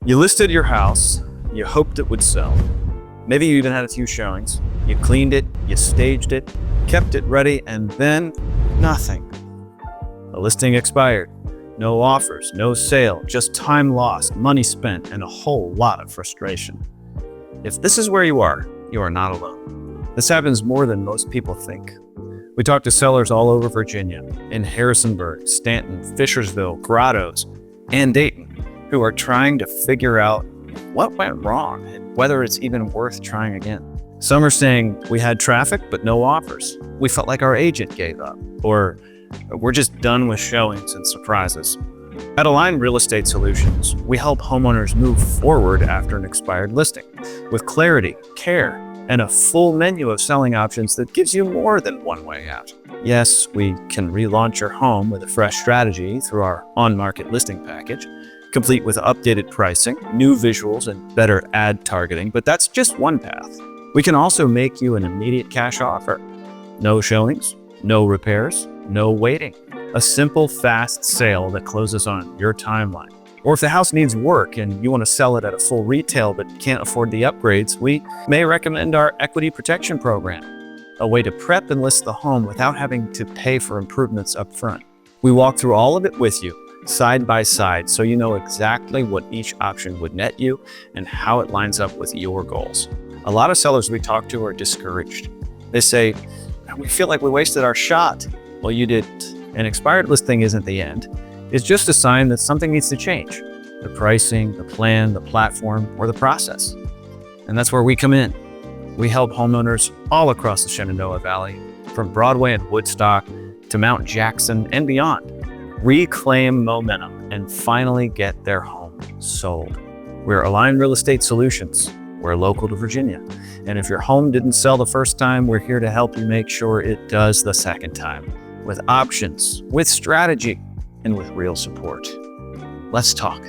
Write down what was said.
You listed your house, you hoped it would sell. Maybe you even had a few showings. You cleaned it, you staged it, kept it ready, and then nothing. The listing expired. No offers, no sale, just time lost, money spent, and a whole lot of frustration. If this is where you are not alone. This happens more than most people think. We talk to sellers all over Virginia, in Harrisonburg, Stanton, Fishersville, Grottoes, and Dayton, who are trying to figure out what went wrong and whether it's even worth trying again. Some are saying, we had traffic, but no offers. We felt like our agent gave up, or we're just done with showings and surprises. At Align Real Estate Solutions, we help homeowners move forward after an expired listing with clarity, care, and a full menu of selling options that gives you more than one way out. Yes, we can relaunch your home with a fresh strategy through our on-market listing package, complete with updated pricing, new visuals, and better ad targeting, but that's just one path. We can also make you an immediate cash offer. No showings, no repairs, no waiting. A simple, fast sale that closes on your timeline. Or if the house needs work and you want to sell it at a full retail but can't afford the upgrades, we may recommend our equity protection program, a way to prep and list the home without having to pay for improvements up front. We walk through all of it with you, side by side, so you know exactly what each option would net you and how it lines up with your goals. A lot of sellers we talk to are discouraged. They say, we feel like we wasted our shot. Well, you didn't. An expired listing isn't the end. It's just a sign that something needs to change. The pricing, the plan, the platform, or the process. And that's where we come in. We help homeowners all across the Shenandoah Valley, from Broadway and Woodstock to Mount Jackson and beyond, reclaim momentum and finally get their home sold. We're Align Real Estate Solutions. We're local to Virginia. And if your home didn't sell the first time, we're here to help you make sure it does the second time. With options, with strategy, and with real support. Let's talk.